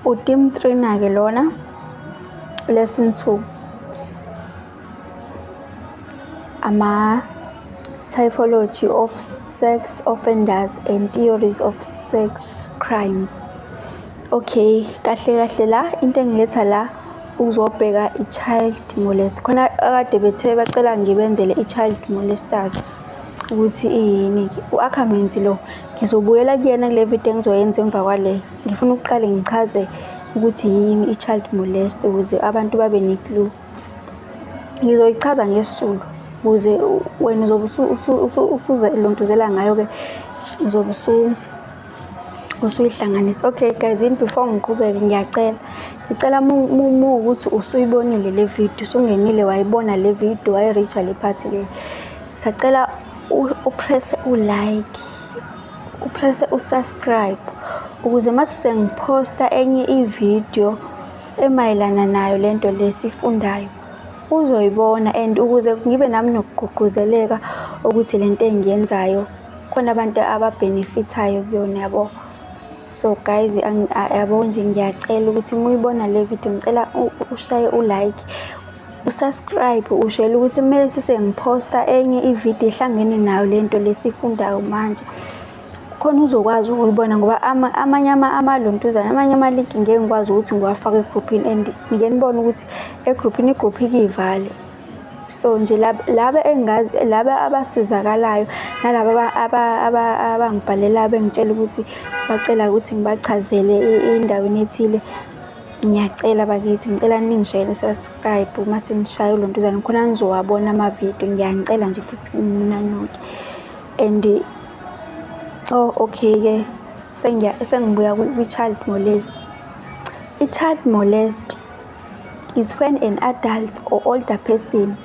Utim Trina-ke lona, lesson 2. Typology of sex offenders and theories of sex crimes. Okay, kahle la into engiletha la uzobheka i-child molest. Khona akade bethe bacela ngibenzele i-child molesters ukuthi iyini. U-Akhamenti lo ngizobuyela kuyena kule video engizoyenza emva kwale. Ngifuna ukuqale ngichaze ukuthi yini i-child molest ukuze abantu babe ne-clue. Ngizoyichaza ngesizulu ukuze wena uzobe usuzelontuzela ngayo-ke uzobe usuyihlanganisa. Okay guys, before ngiqhubeke ngicela ukuthi usuyibonile le video, usungenile wayibona le video, wayireacha le part le. Sacela upress u-like, upress u-subscribe ukuze mase sengiposta enye i-video emayelana nayo lento lesifundayo uzoyibona, and ukuze ngibe nami nokugqugquzeleka ukuthi lento engiyenzayo khona abantu ababenefithayo kuyona, yabo. So guys, yabo nje ngiyacela ukuthi muyibona le video ngicela ushaye u-like, usubscribe, ushayela ukuthi mase sengiposta enye i-video ehlangene nayo lento lesifundayo manje khona uzokwazi ukuyibona, ngoba amanye amalontuzana, amanye ama-link ngeke ngikwazi ukuthi ngiwafake egroupini, and ngike nibone ukuthi egroupini igroup ikivale. So nje laba engazi, laba abasizakalayo nalaba abangibhalela bengitshela ukuthi bacela ukuthi ngibachazele endaweni ethile, ngiyacela bakithi, ngicela ningishayele subscribe mase nishaya ulontuzana khona nizowabona ama-video. Ngiyangicela nje futhi mina nonke. And okay-ke sengibuya kwi-child molest. I-child molest is when an adult or older person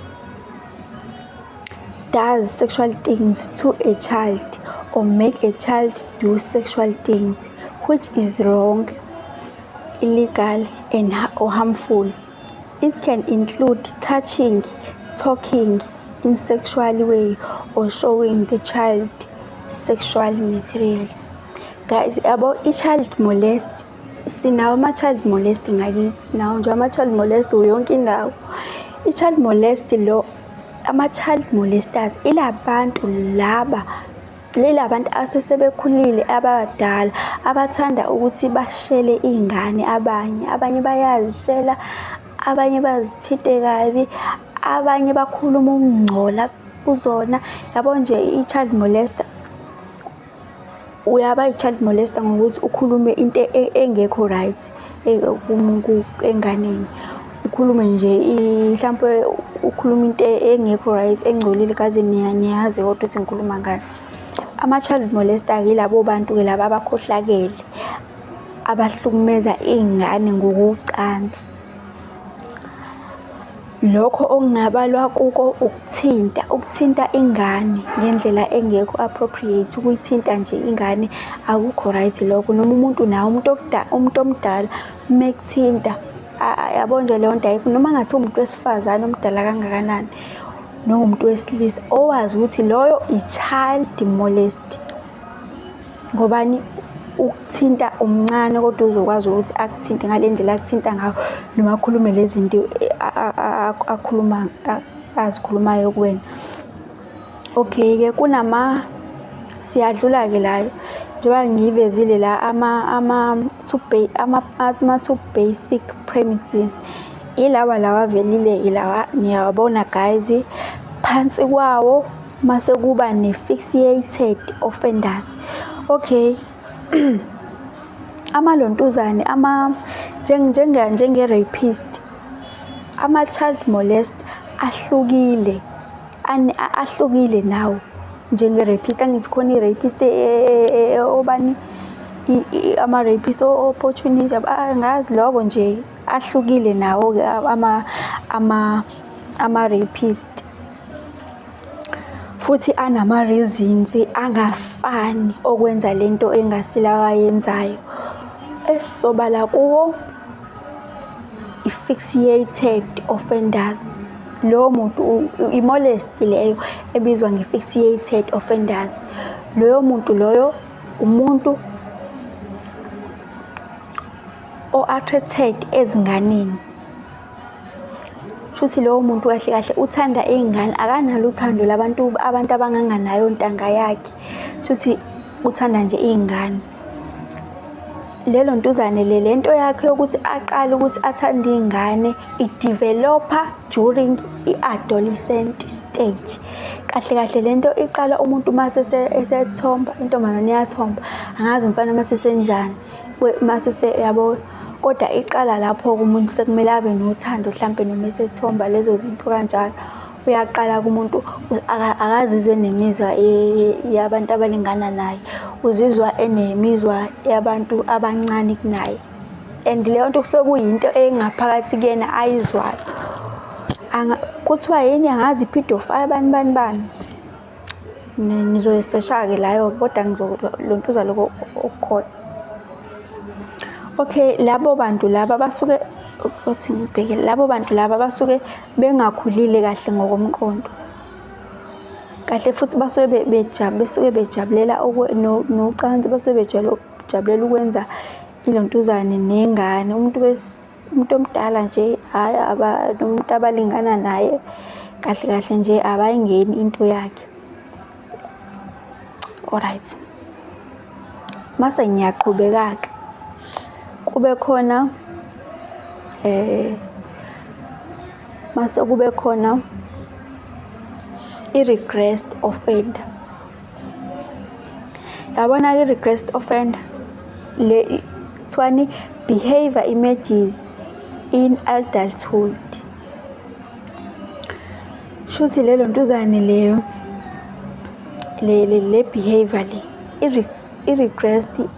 does sexual things to a child or make a child do sexual things which is wrong, illegal or harmful. It can include touching, talking in sexual way or showing the child sexual material. Guys, about i-child molest, sinawo ama-child molest ngakithi, nawo nje ama-child molest yonke indawo. I-child molest lo, ama-child molesters ilabantu asesebekhulile abadala abathanda ukuthi bashele iy'ngane abanye bayazishela, abanye bazithinte kabi, abanye bakhuluma ukungcola kuzona, yabo nje. I-child molester, uyaba i-child molester ngokuthi ukhulume into engekho right enganeni, ukhulume nje mhlawumbe ukhuluma into engekho right, engcolile kaze niyazi kodwa ukuthi ngikhuluma ngani. Ama-child molester yilabo bantu-ke laba abakhohlakele abahlukumeza iy'ngane ngokocansi. Lokho okungabalwa kuko ukuthinta ingane ngendlela engekho appropriate, ukuyithinta nje ingane akukho right lokho, noma umuntu nawe umuntu omdala mekuthinta, yabo nje leyo nto ayikho, noma ngathi umuntu wesifazane omdala kangakanani noma umuntu wesilisa owazi ukuthi loyo i-child molest. Ngobani? Ukuthinta umncane kodwa uzokwazi ukuthi akuthinte ngale ndlela akuthinta ngayo, noma akhulume lezi zinto azikhulumayo kuwena. Okay-ke siyadlula-ke layo njengoba ngiyivezile la ama-two basic premises ilawa avelile ilawa, niyawabona guys. Phansi kwawo mase kuba ne-fixated offenders. Okay. Amalontuzane njenge-rapist, ama-child molest ahlukile nawo njenge-rapist. Angithi khona i-rapist obani, ama-rapist opportunity, angazi lokho nje ahlukile nawo-ke ama-rapist, futhi anama-reasons angafani okwenza lento engasila ayenzayo. Esisobala kuwo i-fixated offenders. Lowo muntu i-molest leyo ebizwa nge-fixated offenders. Loyo muntu loyo umuntu o-attracted ezinganeni. Shuthi lowo muntu kahle kahle uthanda iy'ngane, akanalo uthando abantu abanganganayo ntanga yakhe, shuthi uthanda nje iy'ngane. Lelo ntuzane lento yakhe yokuthi aqale ukuthi athande iy'ngane i-develop-a during i-adolescent stage. Kahle kahle lento iqala umuntu mase esethomba, intombazane iyathomba, angazi umfana mase senjani, yabo. Kodwa iqala lapho-ke umuntu sekumele abe nothando, hlampe noma esethomba lezo zinto kanjalo. Uyaqala kumuntu akazizwe nemizwa yabantu abalingana naye, uzizwa enemizwa yabantu abancane kunaye, and leyo nto kusuke kuyinto engaphakathi kuyena ayizwayo. Kuthiwa yini angazi i-pedophile bani. Nizoyisesha-ke layo, kodwa lo ntuza lokho okukhona. Okay, labo bantu laba basuke uthi ngibheke, labo bantu laba basuke bengakhulile kahle ngokomqondo. Kahle futhi basuke bejabulela nocansi, basuke bejabulela ukwenza ilontuzane nengane. Umuntu omdala nje, hhayi nomuntu abalingana naye, kahle kahle nje abayingeni into yakhe. Alright, mase ngiyaqhubeka-ke. Kube khona mase kube khona i-regressed offender. Yabona i-regressed offender le kuthiwani behavior emerges in adulthood. Shuthi lelo ntuzane le behavior i-regressed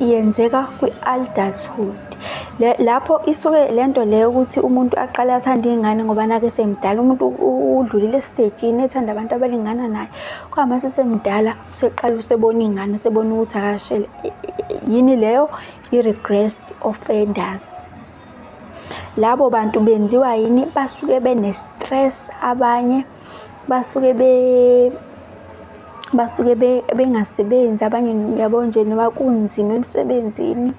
yenzeka kwi-adulthood. Lapho isuke lento leyo ukuthi umuntu aqale athande iy'ngane ngoba nake semdala, umuntu udlulile esitejini ethanda abantu abalingana naye. Kodwa mase semdala useqala usebona iy'ngane, usebona ukuthi akashele yini leyo i-regressed offenders. Labo bantu benziwa yini? Basuke bene-stress, abanye basuke bengasebenzi, abanye yabo nje noma kunzima emsebenzini,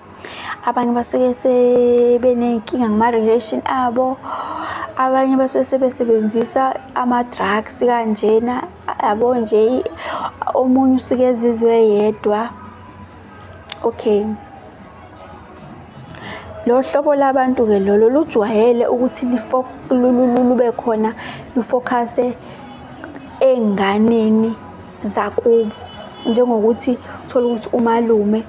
abanye basuke sebeney'nkinga ngama-relation abo, abanye basuke sebesebenzisa ama-drugs kanjena, yabo nje, omunye usuke ezizwe yedwa. Okay, lo hlobo labantu-ke lolo lujwayele ukuthi lube khona, lufokhase ey'nganeni zakubo, njengokuthi uthole ukuthi umalume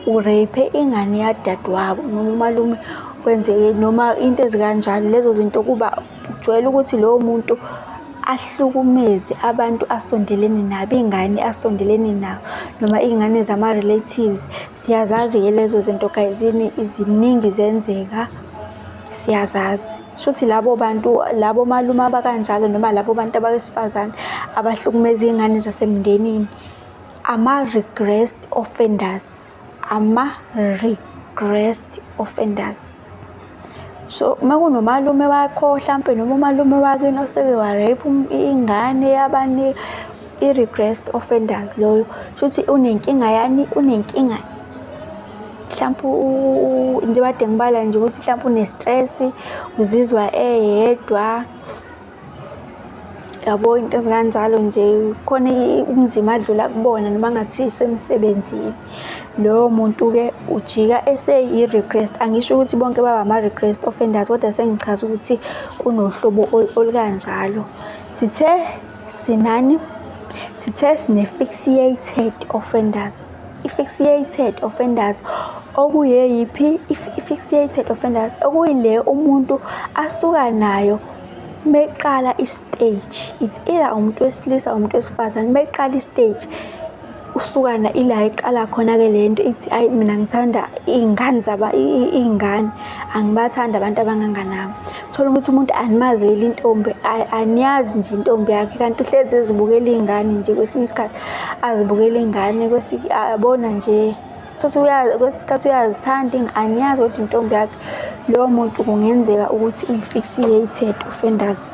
urape ingane yadadewabo, noma umalume kwenzeke noma into ezikanjalo. Lezo zinto kuba kujwayele ukuthi lowo muntu ahlukumeze abantu asondelene nabo, iy'ngane asondelene nabo, noma iy'ngane zama-relatives. Siyazazi-ke lezo zinto guys, ziningi zenzeka, siyazazi. Shuthi labo bantu, labo malume abakanjalo noma labo bantu abesifazane abahlukumeza iy'ngane zasemndenini, ama-regressed offenders. So makunomalume wakho hlampe noma umalume wakini oseke wa-rape ingane yabani, i-regressed offenders loyo. Shuthi unenkinga yani, unenkinga hlampe njengoba kade ngibala nje ukuthi hlampe une-stress, uzizwa eyedwa, yabo into ezikanjalo nje, khona ubunzima adlula kubona noma ngathi isemsebenzini. Lowo muntu-ke ujika eseyi-regressed. Angisho ukuthi bonke baba ama-regressed offenders, kodwa sengichaza ukuthi kunohlobo olukanjalo. Sithe sine-fixated offenders. I-fixated offenders okuyeyiphi? I-fixated offenders okuyile umuntu asuka nayo meqala i-stage, it's either umuntu wesilisa umuntu wesifazane. Meqala i-stage usukana ila iqala khona-ke lento ithi ayi mina ngithanda iy'ngane, angibathanda abantu abanganganami. Thola ukuthi umuntu animazeli intombi, aniyazi nje intombi yakhe, kanti uhlezi ezibukela iy'ngane nje, kwesinye isikhathi azibukela iy'ngane, abona nje kwesinye isikhathi uyazithanda, aniyazi kodwa intombi yakhe. Lowo muntu kungenzeka ukuthi uyi-fixated offenders.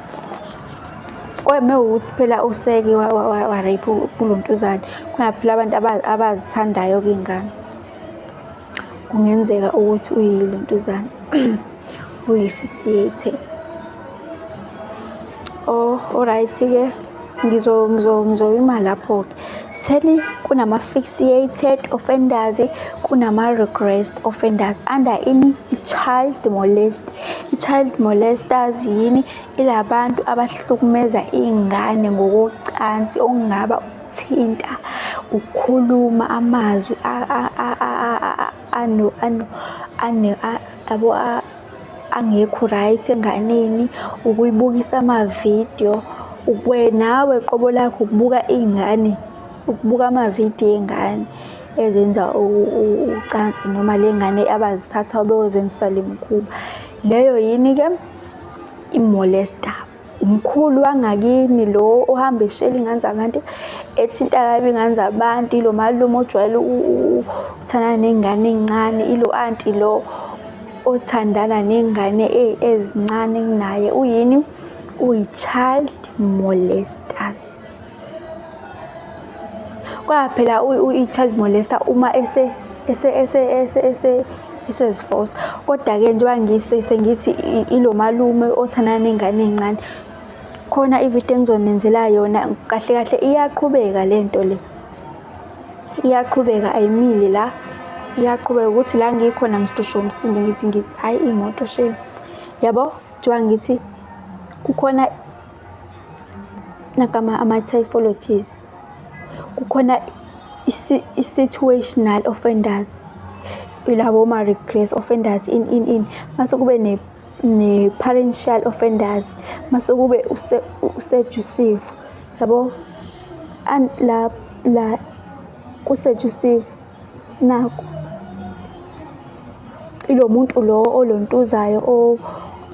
Mewukuthi phela useke wa-rape kulo ntuzane, kunaphela abantu abazithandayo-ke iy'ngane. kungenzeka ukuthi uyilontuzana uyi-asphyxiated. Alright-ke ngizoyima lapho-ke. Sele kunama-asphyxiated offenders, kunama-regressed offenders under ini i-child molester. I-child molesters yini? Ilabantu abahlukumeza iy'ngane ngokocansi, okungaba ukuthinta, ukukhuluma amazwi angekho right enganeni, ukuyibukisa amavidiyo. Nawe qobo lakho ukubuka iy'ngane, ukubuka amavidiyo ey'ngane ezenza ucansi noma ley'ngane abazithatha beyozenzisa le mikhuba. Leyo yini-ke? I-molester. Umkhulu wangakini lo ohamba eshela iy'ngane zabantu, ethinta kabi iy'ngane zabantu, ilo malume ojwayele ukuthandana ney'ngane ey'ncane, ilo anti lo othandana ney'ngane ezincane kunaye. Uyini? Uyi-child molesters. Kwaphela i-child molester uma esezifosta. Kodwa-ke njengoba sengithi ilo malume othandana ney'ngane ey'ncane, khona ividiyo engizonenzela yona kahle kahle iyaqhubeka lento le. Iyaqhubeka ayimili la. Iyaqhubeka ukuthi la ngikhona ngihlushwa umsindo ngithi hhayi imoto shame. Yabo? Njengoba ngithi kukhona ama-typologies. Kukhona i-situational offenders. Ilabo ma-regress offenders mase kube ne-parential offenders, mase kube u-seductive. Yabo? La ku-seductive nakho ilo muntu lo olontuzayo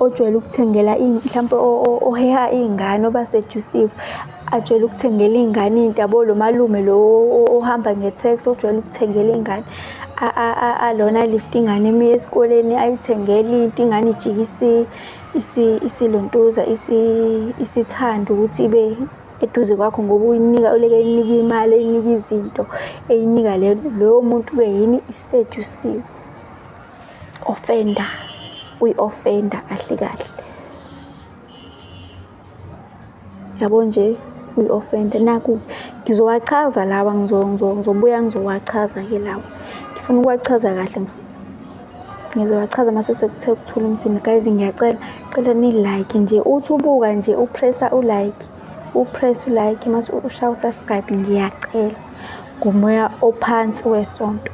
ojwayele ukuthengela mhlampe oheha iy'ngane, oba-seductive, ajwayele ukuthengela iy'ngane into. Yabo lo malume lo ohamba nge-taxi ojwayele ukuthengela iy'ngane, lona alifta ingane imiye esikoleni ayithengele into, ingane ijike isilontuza, isithanda ukuthi ibe eduze kwakho ngoba uleke eyinika imali, eyinika izinto, eyinika loyo muntu-ke yini? I-seductive offender. Uyi-offender kahle kahle. Yabo nje uyi-offender. Naku ngizowachaza lawa, ngizobuya ngizowachaza-ke lawa. Ngifuna ukuwachaza kahle, ngizowachaza mase sekuthe ukuthula umsindo. Guys, ngiyacela ni-like nje, uthi ubuka nje upressa u-like, upress u-like mase ushaya u-subscribe. Ngiyacela ngomoya ophansi wesonto.